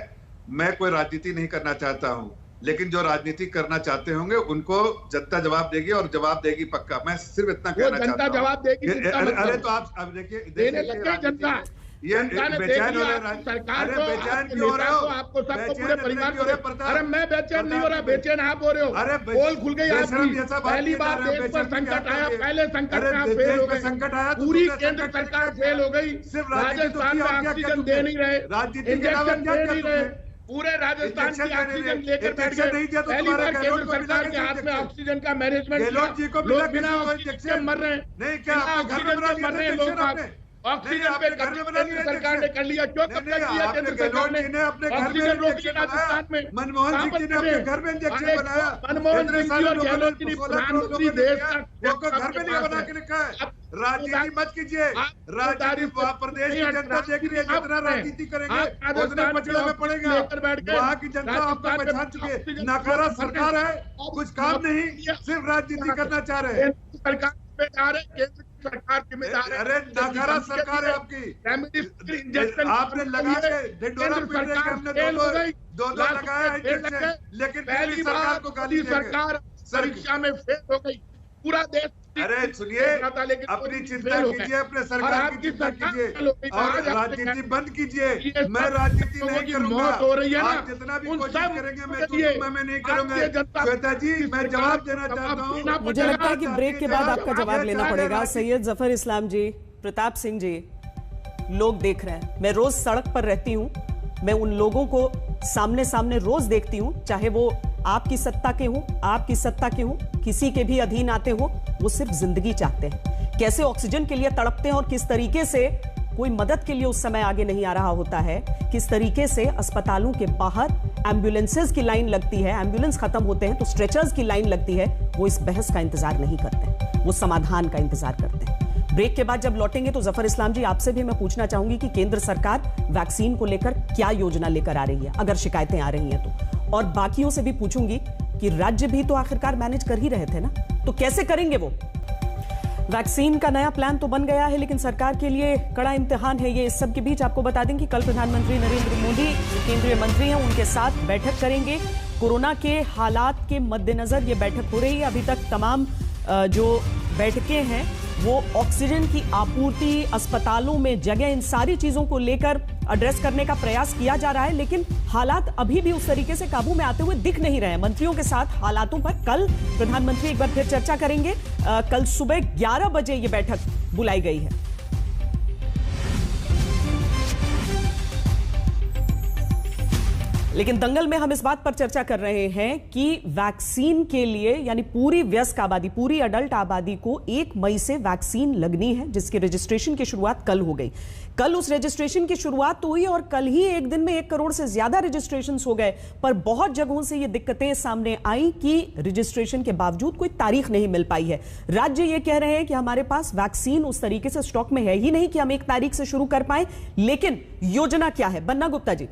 मैं कोई राजनीति नहीं करना चाहता हूं, लेकिन जो राजनीति करना चाहते होंगे उनको जनता जवाब देगी और जवाब देगी पक्का। मैं सिर्फ इतना कहना चाहता हूं। जवाब देगी। अरे तो आप अब देखिए जनता ये बेचैन हो रहे हैं। सरकार को, बेचैन क्यों हो रहे हो? आपको सबको पूरे परिवार को। अरे मैं बेचैन नहीं हो रहा, बेचैन आप हो रहे हो। अरे पोल खुल गई आपकी। पहली बार देश पर संकट आया, पहले संकट में आप फेल हो गए। संकट आया, पूरी केंद्र सरकार फेल हो गई। सिर्फ राजस्थान में ऑक्सीजन दे नहीं रहे, इंजेक्शन दे नहीं रहे। पूरे राजस्थान की ऑक्सीजन लेकर बैठ गए। पहली बार केंद्र सरकार के हाथ में ऑक्सीजन का मैनेजमेंट। लोग बिना ऑक्सीजन मर रहे हैं, नहीं क्या ऑक्सीजन से मर रहे हैं लोग। ऑक्सीजन पे केंद्र सरकार ने कर लिया। क्यों कब तक किया केंद्र सरकार ने? ऑक्सीजन रोकी राजस्थान में। मनमोहन सिंह जी ने अपने घर में इंजेक्शन बनाया। मनमोहन सिंह जी और गहलोत जी प्रधानमंत्री देश का घर में नहीं बना के रखा है। राजनीति मत कीजिए। राजनीति प्रदेश की जनता देख रही है। जितना राजनीति करेंगे उतने पचड़े में पड़ेगा। वहाँ की जनता आपको पहचान चुकी है। नकारा सरकार है, कुछ काम नहीं, सिर्फ राजनीति करना चाह रहे हैं। सरकार जिम्मेदार है, केंद्र सरकार जिम्मेदार है। अरे नकारा सरकार है आपकी। इंजेक्शन आपने लगाया, ढिंढोरा पीट रहे हमने दो लगाया इंजेक्शन, लेकिन पहली सरकार को गाली सरकार परीक्षा में फेल हो गई। पूरा देश। अरे सुनिए, अपनी चिंता कीजिए, अपने सरकार की चिंता कीजिए और राजनीति बंद कीजिए। मैं राजनीति नहीं करूंगा। हो रही है आप जितना भी कोशिश करेंगे मैं नहीं करूंगा। श्वेता जी, मैं जवाब देना चाहता हूँ। मुझे लगता है कि ब्रेक के बाद आपका जवाब लेना पड़ेगा। सैयद जफर इस्लाम जी, प्रताप सिंह जी, लोग देख रहे हैं। मैं रोज सड़क पर रहती हूँ, मैं उन लोगों को सामने रोज देखती हूँ, चाहे वो आपकी सत्ता के हों, आपकी सत्ता के हों, किसी के भी अधीन आते हो, वो सिर्फ जिंदगी चाहते हैं। कैसे ऑक्सीजन के लिए तड़पते हैं और किस तरीके से कोई मदद के लिए उस समय आगे नहीं आ रहा होता है। किस तरीके से अस्पतालों के बाहर एम्बुलेंसेज की लाइन लगती है, एम्बुलेंस खत्म होते हैं तो स्ट्रेचर्स की लाइन लगती है। वो इस बहस का इंतजार नहीं करते, वो समाधान का इंतजार करते हैं। ब्रेक के बाद जब लौटेंगे तो जफर इस्लाम जी, आपसे भी मैं पूछना चाहूंगी कि केंद्र सरकार वैक्सीन को लेकर क्या योजना लेकर आ रही है, अगर शिकायतें आ रही हैं तो। और बाकियों से भी पूछूंगी कि राज्य भी तो आखिरकार मैनेज कर ही रहे थे ना, तो कैसे करेंगे वो। वैक्सीन का नया प्लान तो बन गया है, लेकिन सरकार के लिए कड़ा इम्तिहान है ये। इस सब के बीच आपको बता दें कि कल प्रधानमंत्री नरेंद्र मोदी, केंद्रीय मंत्री हैं, उनके साथ बैठक करेंगे। कोरोना के हालात के मद्देनजर ये बैठक हो रही है। अभी तक तमाम जो बैठकें हैं वो ऑक्सीजन की आपूर्ति, अस्पतालों में जगह, इन सारी चीजों को लेकर एड्रेस करने का प्रयास किया जा रहा है, लेकिन हालात अभी भी उस तरीके से काबू में आते हुए दिख नहीं रहे हैं। मंत्रियों के साथ हालातों पर कल प्रधानमंत्री एक बार फिर चर्चा करेंगे। कल सुबह 11 बजे ये बैठक बुलाई गई है। लेकिन दंगल में हम इस बात पर चर्चा कर रहे हैं कि वैक्सीन के लिए, यानी पूरी वयस्क आबादी, पूरी अडल्ट आबादी को 1 मई से वैक्सीन लगनी है, जिसकी रजिस्ट्रेशन की शुरुआत कल हो गई। कल उस रजिस्ट्रेशन की शुरुआत तो हुई और कल ही एक दिन में 1 करोड़ से ज्यादा रजिस्ट्रेशन हो गए। पर बहुत जगहों से ये दिक्कतें सामने आई कि रजिस्ट्रेशन के बावजूद कोई तारीख नहीं मिल पाई है। राज्य ये कह रहे हैं कि हमारे पास वैक्सीन उस तरीके से स्टॉक में है ही नहीं कि हम 1 तारीख से शुरू कर पाए। लेकिन योजना क्या है? बन्ना गुप्ता जी,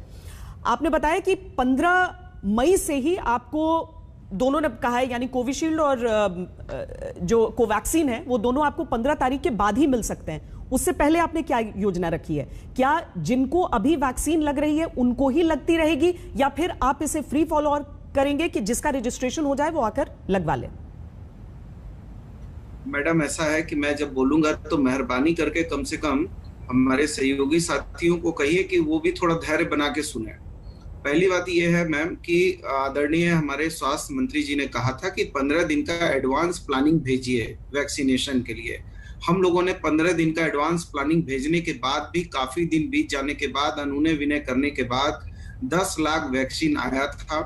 आपने बताया कि 15 मई से ही आपको दोनों ने कहा है, यानी कोविशील्ड और जो कोवैक्सीन है वो दोनों आपको 15 तारीख के बाद ही मिल सकते हैं। उससे पहले आपने क्या योजना रखी है? क्या जिनको अभी वैक्सीन लग रही है उनको ही लगती रहेगी, या फिर आप इसे फ्री फॉलो करेंगे कि जिसका रजिस्ट्रेशन हो जाए वो आकर लगवा ले? मैडम, ऐसा है कि मैं जब बोलूंगा तो मेहरबानी करके कम से कम हमारे सहयोगी साथियों को कहिए कि वो भी थोड़ा धैर्य बना के सुने। पहली बात यह है मैम कि आदरणीय हमारे स्वास्थ्य मंत्री जी ने कहा था कि 15 दिन का एडवांस प्लानिंग भेजिए वैक्सीनेशन के लिए। हम लोगों ने 15 दिन का एडवांस प्लानिंग भेजने के बाद भी काफी दिन बीत जाने के बाद अनुनय विनय करने के बाद 10 लाख वैक्सीन आया था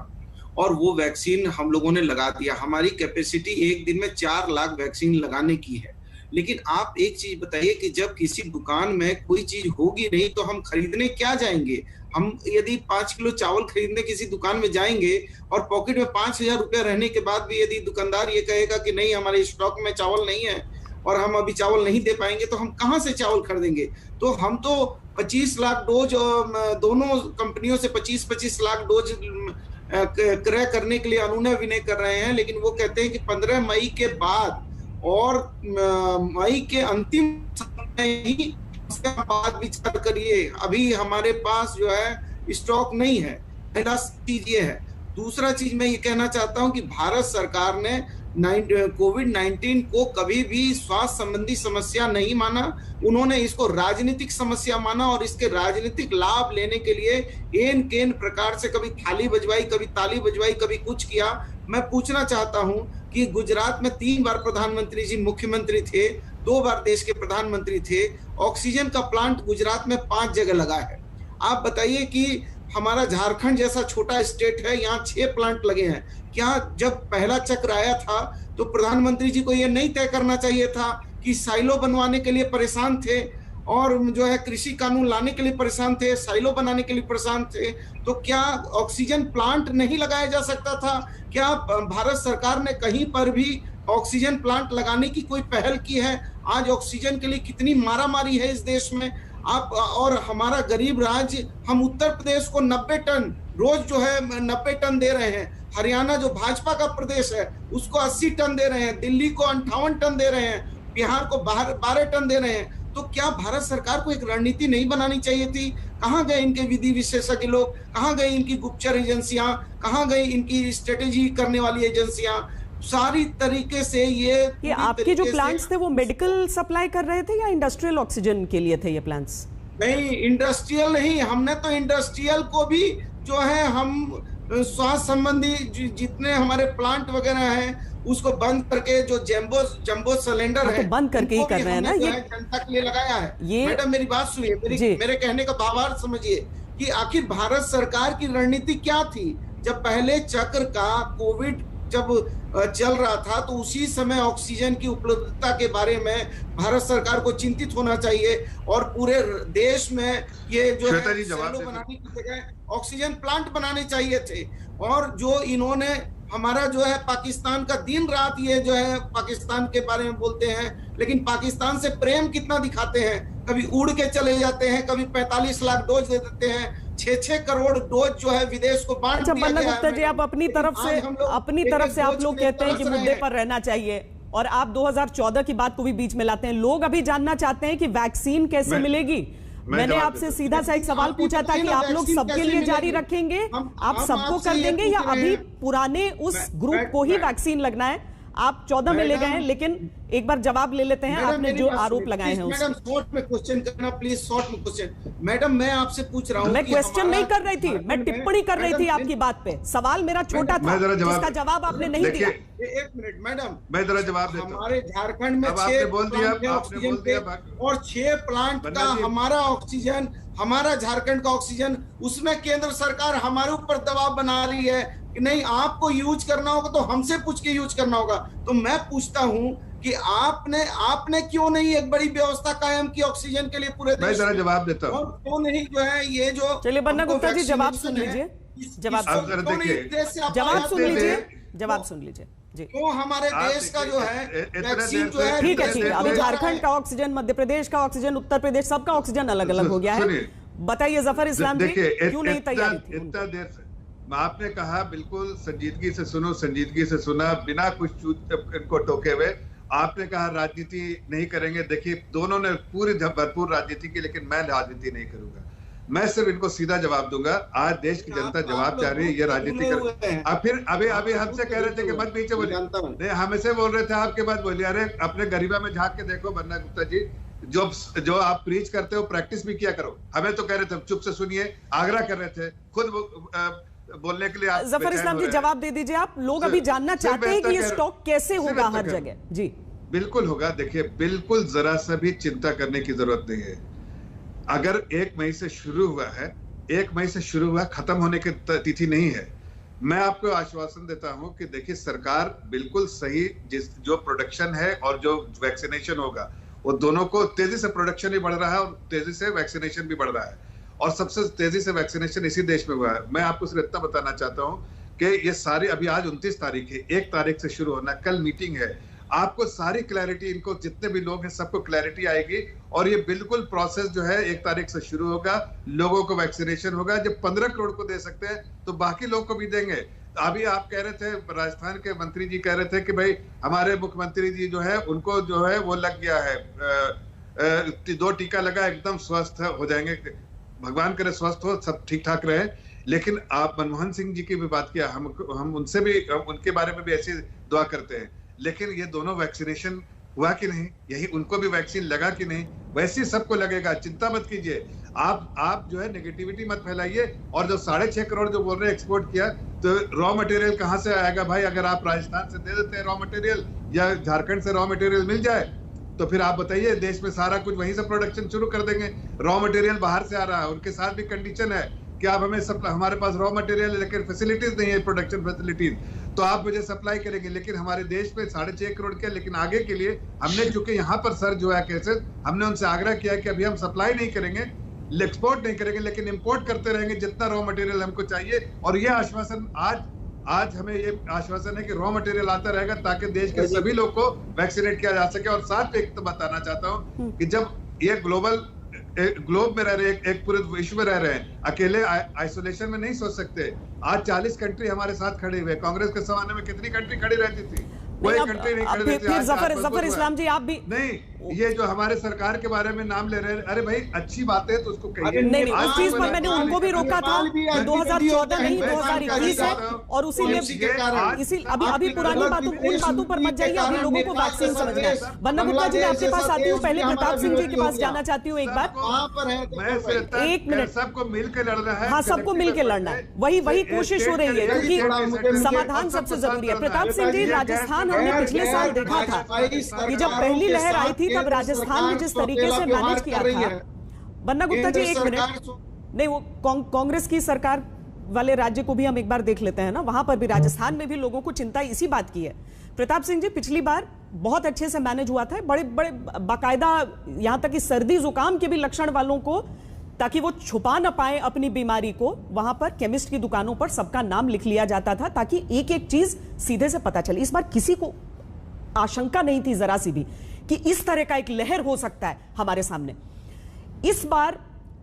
और वो वैक्सीन हम लोगों ने लगा दिया। हमारी कैपेसिटी एक दिन में 4 लाख वैक्सीन लगाने की है। लेकिन आप एक चीज बताइए कि जब किसी दुकान में कोई चीज होगी नहीं तो हम खरीदने क्या जाएंगे? हम यदि 5 किलो चावल खरीदने किसी दुकान में जाएंगे और पॉकेट में 5,000 रुपया रहने के बाद भी यदि दुकानदार ये कहेगा कि नहीं हमारे स्टॉक में चावल नहीं है और हम अभी चावल नहीं दे पाएंगे, तो हम कहाँ से चावल खरीदेंगे? तो हम तो 25 लाख डोज दोनों कंपनियों से 25-25 लाख डोज क्रय करने के लिए अनुनय विनय कर रहे हैं। लेकिन वो कहते हैं कि 15 मई के बाद और मई के अंतिम समय ही उसके बाद विचार करिए। अभी हमारे पास जो है स्टॉक नहीं है। पहला चीज ये है। दूसरा चीज मैं ये कहना चाहता हूं कि भारत सरकार ने कोविड-19 को कभी भी स्वास्थ्य संबंधी समस्या नहीं माना। उन्होंने इसको राजनीतिक समस्या माना और इसके राजनीतिक लाभ लेने के लिए एन केन प्रकार से कभी थाली बजवाई, कभी ताली बजवाई, कभी कुछ किया। मैं पूछना चाहता हूं कि गुजरात में 3 बार प्रधानमंत्री जी मुख्यमंत्री थे, 2 बार देश के प्रधानमंत्री थे। ऑक्सीजन का प्लांट गुजरात में 5 जगह लगा है। आप बताइए कि हमारा झारखंड जैसा छोटा स्टेट है, यहाँ 6 प्लांट लगे हैं। क्या जब पहला चक्र आया था तो प्रधानमंत्री जी को यह नहीं तय करना चाहिए था कि साइलो बनवाने के लिए परेशान थे और जो है कृषि कानून लाने के लिए परेशान थे, साइलो बनाने के लिए परेशान थे, तो क्या ऑक्सीजन प्लांट नहीं लगाया जा सकता था? क्या भारत सरकार ने कहीं पर भी ऑक्सीजन प्लांट लगाने की कोई पहल की है? आज ऑक्सीजन के लिए कितनी मारामारी है इस देश में। आप और हमारा गरीब राज्य, हम उत्तर प्रदेश को 90 टन रोज जो है 90 टन दे रहे हैं। हरियाणा जो भाजपा का प्रदेश है उसको 80 टन दे रहे हैं, दिल्ली को 58 टन दे रहे हैं, बिहार को 12 टन दे रहे हैं। तो क्या भारत सरकार को एक रणनीति नहीं बनानी चाहिए थी? कहाँ गए इनके विधि विशेषज्ञ लोग? कहाँ गई इनकी गुप्तचर एजेंसियां? कहाँ गई इनकी स्ट्रेटेजी करने वाली एजेंसियां? सारी तरीके से ये आपके जो प्लांट्स थे वो मेडिकल सप्लाई कर रहे थे या इंडस्ट्रियल ऑक्सीजन के लिए थे ये प्लांट्स? नहीं, इंडस्ट्रियल नहीं। हमने तो इंडस्ट्रियल को भी जो है हम स्वास्थ्य संबंधी जितने हमारे प्लांट वगैरह हैं उसको बंद करके जो जंबो सिलेंडर है तो बंद करके ही कर रहे हैं ना, ये जनता के लिए लगाया है। ये मैडम मेरी बात सुनिए, मेरे कहने का भावार्थ समझिए कि आखिर भारत सरकार की रणनीति क्या थी। जब पहले चक्र का कोविड जब चल रहा था तो उसी समय ऑक्सीजन की उपलब्धता के बारे में भारत सरकार को चिंतित होना चाहिए और पूरे देश में ये जो है सेलो बनाने की जगह ऑक्सीजन प्लांट बनाने चाहिए थे। और जो इन्होंने हमारा जो है पाकिस्तान का दिन रात ये जो है पाकिस्तान के बारे में बोलते हैं, लेकिन पाकिस्तान से प्रेम कितना दिखाते हैं। कभी उड़ के चले जाते हैं, कभी 45 लाख डोज दे देते हैं, 6-6 करोड़ डोज जो है विदेश को बांट दिया गया है। बन्ना गुप्ता जी, आप अपनी तरफ से आप लोग कहते हैं कि मुद्दे पर रहना चाहिए और आप 2014 की बात को भी बीच में लाते हैं। लोग अभी जानना चाहते हैं कि वैक्सीन कैसे मिलेगी। मैंने आपसे सीधा सा एक सवाल पूछा था कि आप लोग सबके लिए जारी रखेंगे, आप सबको कर देंगे या अभी पुराने उस ग्रुप को ही वैक्सीन लगना है? आप 14 में ले गए हैं, लेकिन एक बार जवाब ले लेते हैं आपने जो आरोप लगाए हैं। मैडम शॉर्ट में क्वेश्चन करना प्लीज, शॉर्ट में क्वेश्चन। मैडम मैं आपसे पूछ रहा हूँ, मैं क्वेश्चन नहीं कर रही थी, मैं टिप्पणी कर रही थी आपकी बात पे। सवाल मेरा छोटा था जिसका जवाब आपने नहीं दिया। 1 मिनट मैडम, मैं जरा जवाब देता हूं। हमारे झारखंड में 6 ऑक्सीजन पे और 6 प्लांट का हमारा ऑक्सीजन, हमारा झारखंड का ऑक्सीजन, उसमें केंद्र सरकार हमारे ऊपर दबाव बना रही है कि नहीं आपको यूज करना होगा तो हमसे पूछ के यूज करना होगा। तो मैं पूछता हूं कि आपने क्यों नहीं एक बड़ी व्यवस्था कायम की ऑक्सीजन के लिए पूरे देश में? मैं जरा जवाब देता हूं। क्यों नहीं जो है ये जो चलिए बन्ना गुप्ता जी जवाब सुन लीजिए, जवाब सुन लीजिए जी। तो हमारे देश का जो है वैक्सीन जो है, ठीक है, अभी झारखंड का ऑक्सीजन, मध्य प्रदेश का ऑक्सीजन, उत्तर प्रदेश, सबका ऑक्सीजन अलग अलग हो गया है। बताइए जफर इस्लाम जी, क्यों नहीं तैयारी थी? इतना देर से आपने कहा बिल्कुल संजीदगी से सुनो, संजीदगी से सुना, बिना कुछ इनको टोके हुए। आपने कहा राजनीति नहीं करेंगे। देखिए दोनों ने पूरी भरपूर राजनीति की, लेकिन मैं राजनीति नहीं करूंगा। मैं सिर्फ इनको सीधा जवाब दूंगा। आज देश की जनता जवाब चाह रही है, ये राजनीति कर। अब फिर अभी हमसे कह रहे थे कि मत पीछे बोलिए, नहीं हमसे बोल रहे थे आपके बाद बोलिए। अरे अपने गरीबा में झांक के देखो बन्ना गुप्ता जी, जो आप प्रीच करते हो प्रैक्टिस भी किया करो। हमें तो कह रहे थे चुप से सुनिए, आग्रह कर रहे थे, खुद बोलने के लिए आप जफर इस्लाम जी जवाब दे दीजिए आप। लोग अभी जानना चाहते हैं कि ये स्टॉक कैसे होगा हर जगह। जी बिल्कुल होगा। देखिए बिल्कुल जरा सा भी चिंता करने की जरूरत नहीं है। अगर 1 मई से शुरू हुआ है, 1 मई से शुरू हुआ, खत्म होने की तिथि नहीं है। मैं आपको आश्वासन देता हूं कि देखिए सरकार बिल्कुल सही, जो प्रोडक्शन है और जो वैक्सीनेशन होगा वो दोनों को तेजी से प्रोडक्शन भी बढ़ रहा है और तेजी से वैक्सीनेशन भी बढ़ रहा है, और सबसे तेजी से वैक्सीनेशन इसी देश में हुआ है। मैं आपको सिर्फ इतना बताना चाहता हूं कि ये सारी, अभी आज 29 तारीख है, 1 तारीख से शुरू होना, कल मीटिंग है, आपको सारी क्लैरिटी, इनको जितने भी लोग हैं सबको क्लैरिटी आएगी और ये बिल्कुल प्रोसेस जो है 1 तारीख से शुरू होगा, लोगों को वैक्सीनेशन होगा। जब 15 करोड़ को दे सकते हैं तो बाकी लोग को भी देंगे। अभी आप कह रहे थे, राजस्थान के मंत्री जी कह रहे थे कि भाई हमारे मुख्यमंत्री जी जो है उनको जो है वो लग गया है, 2 टीका लगा, एकदम स्वस्थ हो जाएंगे। भगवान करे स्वस्थ हो, सब ठीक ठाक रहे। लेकिन आप मनमोहन सिंह जी की भी बात किया, हम उनसे भी, उनके बारे में भी ऐसी दुआ करते हैं। लेकिन ये दोनों वैक्सीनेशन हुआ कि नहीं, यही उनको भी वैक्सीन लगा कि नहीं, वैसे ही सबको लगेगा। चिंता मत कीजिए आप जो है नेगेटिविटी मत फैलाइए। और जो 6.5 करोड़ जो बोल रहे हैं एक्सपोर्ट किया, तो रॉ मटेरियल कहां से आएगा भाई? अगर आप राजस्थान से दे देते हैं रॉ मटेरियल या झारखंड से रॉ मटेरियल मिल जाए तो फिर आप बताइए, देश में सारा कुछ वहीं से प्रोडक्शन शुरू कर देंगे। रॉ मटेरियल बाहर से आ रहा है, उनके साथ भी कंडीशन है कि आप हमें हमारे पास रॉ मटेरियल है लेकिन फैसिलिटीज नहीं है, प्रोडक्शन फैसिलिटीज, तो आप मुझे सप्लाई करेंगे। लेकिन हमारे देश में 6.5 करोड़ के, लेकिन आगे के लिए हमने, चूंकि यहाँ पर सर जो है केसेस, हमने उनसे आग्रह किया कि अभी हम सप्लाई नहीं करेंगे, एक्सपोर्ट नहीं करेंगे, लेकिन इंपोर्ट करते रहेंगे जितना रॉ मटेरियल हमको चाहिए। और ये आश्वासन आज हमें ये आश्वासन है कि रॉ मटेरियल आता रहेगा ताकि देश के सभी लोग को वैक्सीनेट किया जा सके। और साथ में एक तो बताना चाहता हूँ कि जब ये ग्लोब में रह रहे, एक पूरे विश्व में रह रहे हैं, अकेले आइसोलेशन में नहीं सोच सकते। आज 40 कंट्री हमारे साथ खड़ी हुई है। कांग्रेस के जमाने में कितनी कंट्री खड़ी रहती थी? कोई कंट्री नहीं खड़ी रहती। जफर इस्लाम जी आप भी नहीं, ये जो हमारे सरकार के बारे में नाम ले रहे हैं, अरे भाई अच्छी बात है तो उसको कहिए। नहीं, उस चीज पर मैंने उनको भी रोका था। 2014 नहीं 2021 है, और अभी पुरानी उन बातों पर मत जाइए। अभी लोगों को वैक्सीन समझ गए। बन्ना गुप्ता जी, आपके पास आती हूँ, पहले प्रताप सिंह जी के पास जाना चाहती हूँ एक बार। 1 मिनट, सबको मिलकर लड़ना है। हाँ, सबको मिलकर लड़ना है, वही कोशिश हो रही है, क्योंकि समाधान सबसे जरूरी है। प्रताप सिंह जी, राजस्थान हमने पिछले साल देखा था कि जब पहली लहर आई थी तब राजस्थान में जिस तरीके से मैनेज किया था। बन्ना गुप्ता जी 1 मिनट, नहीं वो कांग्रेस की सरकार वाले राज्य को भी हम एक बार देख लेते हैं ना, वहां पर भी राजस्थान में भी लोगों को चिंता इसी बात की है। प्रताप सिंह जी, पिछली बार बहुत अच्छे से मैनेज हुआ था, बड़े बड़े बाकायदा, यहां तक कि सर्दी जुकाम के भी लक्षण वालों को, ताकि वो छुपा ना पाए अपनी बीमारी को, वहां पर केमिस्ट की दुकानों पर सबका नाम लिख लिया जाता था ताकि एक एक चीज सीधे से पता चले। इस बार किसी को आशंका नहीं थी जरा सी भी कि इस तरह का एक लहर हो सकता है हमारे सामने। इस बार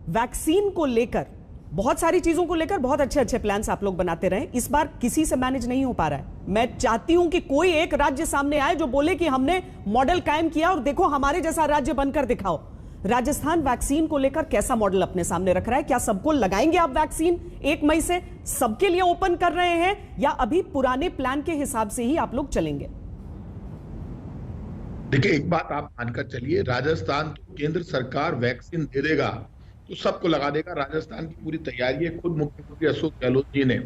वैक्सीन को लेकर, बहुत सारी चीजों को लेकर बहुत अच्छे अच्छे प्लान्स आप लोग बनाते रहे, इस बार किसी से मैनेज नहीं हो पा रहा है। मैं चाहती हूं कि कोई एक राज्य सामने आए जो बोले कि हमने मॉडल कायम किया और देखो हमारे जैसा राज्य बनकर दिखाओ। राजस्थान वैक्सीन को लेकर कैसा मॉडल अपने सामने रख रहा है? क्या सबको लगाएंगे आप वैक्सीन 1 मई से? सबके लिए ओपन कर रहे हैं या अभी पुराने प्लान के हिसाब से ही आप लोग चलेंगे? देखिए, एक बात आप मानकर चलिए, राजस्थान तो केंद्र सरकार वैक्सीन दे देगा तो सबको लगा देगा। राजस्थान की पूरी तैयारी है। खुद मुख्यमंत्री अशोक गहलोत जी ने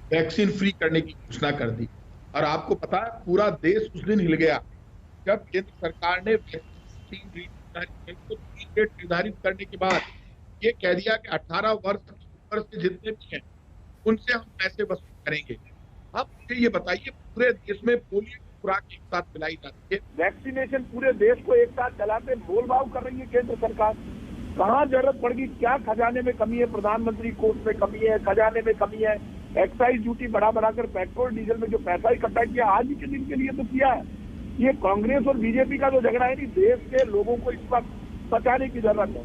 वैक्सीन फ्री करने की घोषणा कर दी, और आपको पता है पूरा देश उस दिन हिल गया जब केंद्र सरकार ने वैक्सीन डेट निर्धारित करने के बाद ये कह दिया कि 18 वर्ष ऊपर से जितने भी हैं उनसे हम पैसे वसूल करेंगे। अब मुझे ये बताइए, पूरे देश में पोलियो की खुराक एक साथ पिलाई जाती है, वैक्सीनेशन पूरे देश को एक साथ चलाते मोलभाव कर रही है केंद्र सरकार। कहाँ जरूरत पड़ेगी? क्या खजाने में कमी है? प्रधानमंत्री कोष में कमी है, खजाने में कमी है। एक्साइज ड्यूटी बढ़ाकर पेट्रोल डीजल में जो पैसा इकट्ठा किया आज ही के दिन के लिए तो किया है। ये कांग्रेस और बीजेपी का जो झगड़ा है, देश के लोगों को इस वक्त बचाने की जरूरत है।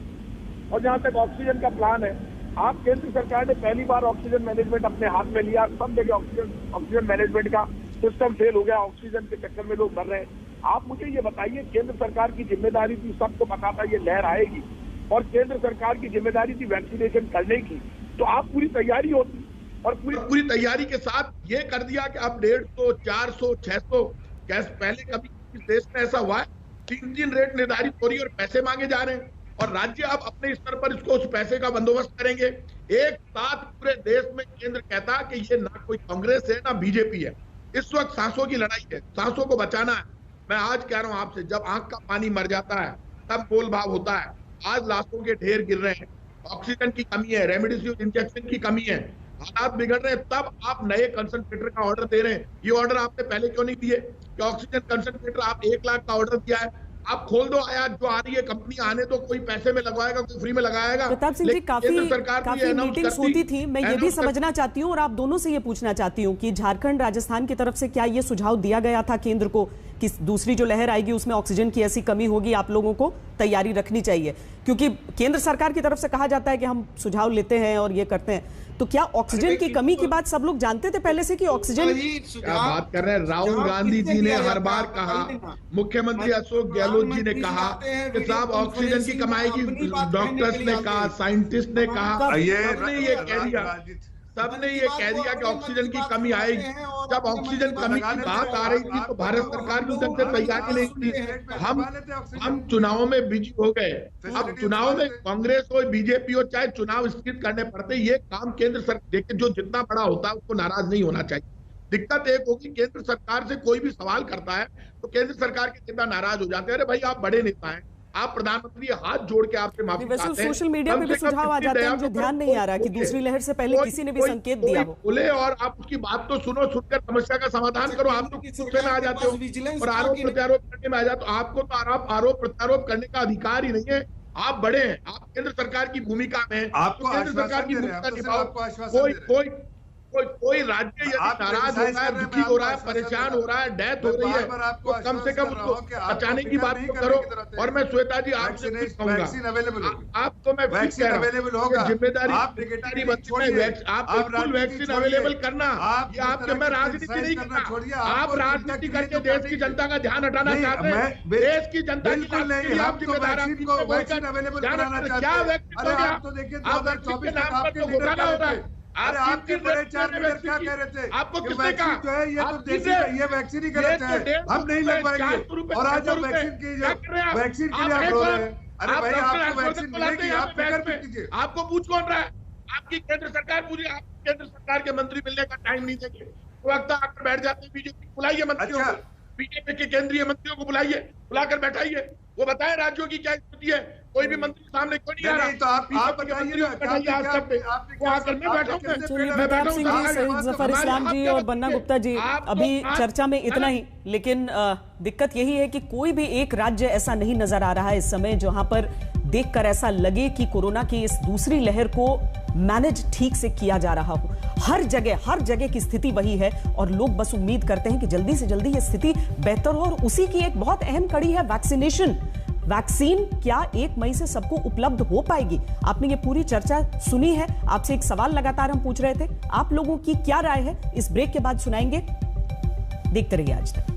और जहां तक ऑक्सीजन का प्लान है, आप केंद्र सरकार ने पहली बार ऑक्सीजन मैनेजमेंट अपने हाथ में लिया। सब जगह ऑक्सीजन मैनेजमेंट का सिस्टम फेल हो गया, ऑक्सीजन के चक्कर में लोग मर रहे हैं। आप मुझे ये बताइए, केंद्र सरकार की जिम्मेदारी थी, सबको पता था ये लहर आएगी, और केंद्र सरकार की जिम्मेदारी थी वैक्सीनेशन करने की, तो आप पूरी तैयारी होती और पूरी तैयारी के साथ ये कर दिया कि अब 150, 400, 600 कैसे? पहले कभी इस देश में ऐसा हुआ है 3 रेट निर्धारित हो रही है और पैसे मांगे जा रहे हैं, और राज्य अब अपने स्तर पर इसको उस पैसे का बंदोबस्त करेंगे। एक साथ पूरे देश में केंद्र कहता कि ये ना कोई कांग्रेस है ना बीजेपी है, इस वक्त सांसों की लड़ाई है, सांसों को बचाना है। मैं आज कह रहा हूं आपसे, जब आंख का पानी मर जाता है तब मोल भाव होता है। आज लाशों के ढेर गिर रहे हैं, ऑक्सीजन की कमी है, रेमडेसिविर इंजेक्शन की कमी है, हालात बिगड़ रहे हैं, तब आप नए कंसंट्रेटर का ऑर्डर दे रहे हैं। ये ऑर्डर आपने पहले क्यों नहीं दिए कि ऑक्सीजन कंसंट्रेटर आप 1 लाख का ऑर्डर दिया है, आप खोल दो, आयात जो आ रही है कंपनी आने तो, कोई पैसे में लगवाएगा कोई फ्री में लगाएगा। प्रताप सिंह जी, काफी मीटिंग्स होती थी, मैं ये भी समझना चाहती हूँ और आप दोनों से ये पूछना चाहती हूँ कि झारखंड राजस्थान की तरफ से क्या ये सुझाव दिया गया था केंद्र को कि दूसरी जो लहर आएगी उसमें ऑक्सीजन की ऐसी कमी होगी, आप लोगों को तैयारी रखनी चाहिए, क्योंकि केंद्र सरकार की तरफ से कहा जाता है कि हम सुझाव लेते हैं और ये करते हैं, तो क्या ऑक्सीजन की कमी की बात सब लोग जानते थे पहले से कि ऑक्सीजन? क्या बात कर रहे हैं? राहुल गांधी जी ने हर बार कहा, मुख्यमंत्री अशोक गहलोत जी ने कहा कि साहब ऑक्सीजन की कमाई की, डॉक्टर्स ने कहा, साइंटिस्ट ने कहा, सबने ये कह दिया कि ऑक्सीजन की कमी आएगी। जब ऑक्सीजन कमी की बात आ रही थी तो भारत सरकार की तरफ से तैयारी नहीं थी। हम चुनाव में बिजी हो गए। अब चुनाव में कांग्रेस हो बीजेपी हो, चाहे चुनाव स्थगित करने पड़ते, ये काम केंद्र सरकार देखिए, जो जितना बड़ा होता है उसको नाराज नहीं होना चाहिए। दिक्कत एक होगी, केंद्र सरकार से कोई भी सवाल करता है तो केंद्र सरकार के नेता नाराज हो जाते हैं, अरे भाई आप बड़े नेता हैं, आप प्रधानमंत्री, हाथ जोड़ के आपसे माफी चाहते हैं। सोशल मीडिया पे भी सुझाव आ जाते हैं, मुझे ध्यान नहीं आ रहा कि दूसरी लहर से पहले किसी ने भी संकेत दिया हो। बोले और आप उसकी बात तो सुनो, सुनकर समस्या का समाधान करो। आप तो गुस्से में आ जाते हो और आरोप प्रत्यारोप करने में आ जाते हो। आपको तो आरोप प्रत्यारोप करने का अधिकार ही नहीं है। आप बड़े हैं, आप केंद्र सरकार की भूमिका में, आपको केंद्र सरकार की भूमिका निभाओ। कोई राज्य यदि नाराज हो रहा है, दुखी हो रहा है, परेशान हो रहा है, डेथ हो रही है, तो कम से कम उसको बचाने की बात तो करो। और मैं श्वेता जी आपसे कुछ कहूंगा, आपको मैं फिर कह रहा हूं, जिम्मेदारी आप बिल्कुल वैक्सीन अवेलेबल करना, ये आपके, मैं राजनीति नहीं करना, आप राजनीति करके देश की जनता का ध्यान हटाना चाहते हैं। देश की जनता की आप जिम्मेदार, क्या वैक्सीन नाम पर तो घोटाला हो रहा है। अरे आपके बड़े 4 लीडर क्या कह रहे थे? आपको किसने कहा? जो है ये तो देसी है, ये वैक्सीन ही गलत है, हम नहीं लगवाएंगे। और आज हम वैक्सीन के लिए आप रो रहे हैं। अरे भाई आपको वैक्सीन मिलेगी, आप फिक्र मत कीजिए। आपको पूछ कौन रहा है? आपकी केंद्र सरकार पूरी, आप केंद्र सरकार के मंत्री मिलने का टाइम नहीं देंगे, वक्त आकर बैठ जाते हैं। बीजेपी बुलाइए मंत्रियों को, बीजेपी के केंद्रीय मंत्रियों को बुलाइए, बुलाकर बैठाइए, वो बताए राज्यों की क्या स्थिति है। कोई भी मंत्री सामने क्यों नहीं आ रहा? तो आप बताइए प्रताप सिंह जी, शहीद जफर इस्लाम जी और बन्ना गुप्ता जी, अभी चर्चा में इतना ही, लेकिन दिक्कत यही है कि कोई भी एक राज्य ऐसा नहीं नजर आ रहा है इस समय जहां पर देखकर ऐसा लगे कि कोरोना की इस दूसरी लहर को मैनेज ठीक से किया जा रहा हो। हर जगह की स्थिति वही है और लोग बस उम्मीद करते हैं कि जल्दी से जल्दी ये स्थिति बेहतर हो, और उसी की एक बहुत अहम कड़ी है वैक्सीनेशन। वैक्सीन क्या 1 मई से सबको उपलब्ध हो पाएगी? आपने ये पूरी चर्चा सुनी है, आपसे एक सवाल लगातार हम पूछ रहे थे, आप लोगों की क्या राय है? इस ब्रेक के बाद सुनाएंगे, देखते रहिए आज तक।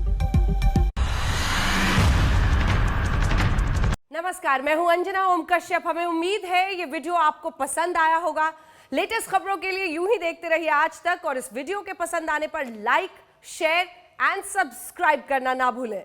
नमस्कार, मैं हूं अंजना ओम कश्यप। हमें उम्मीद है ये वीडियो आपको पसंद आया होगा। लेटेस्ट खबरों के लिए यूं ही देखते रहिए आज तक, और इस वीडियो के पसंद आने पर लाइक, शेयर एंड सब्सक्राइब करना ना भूलें।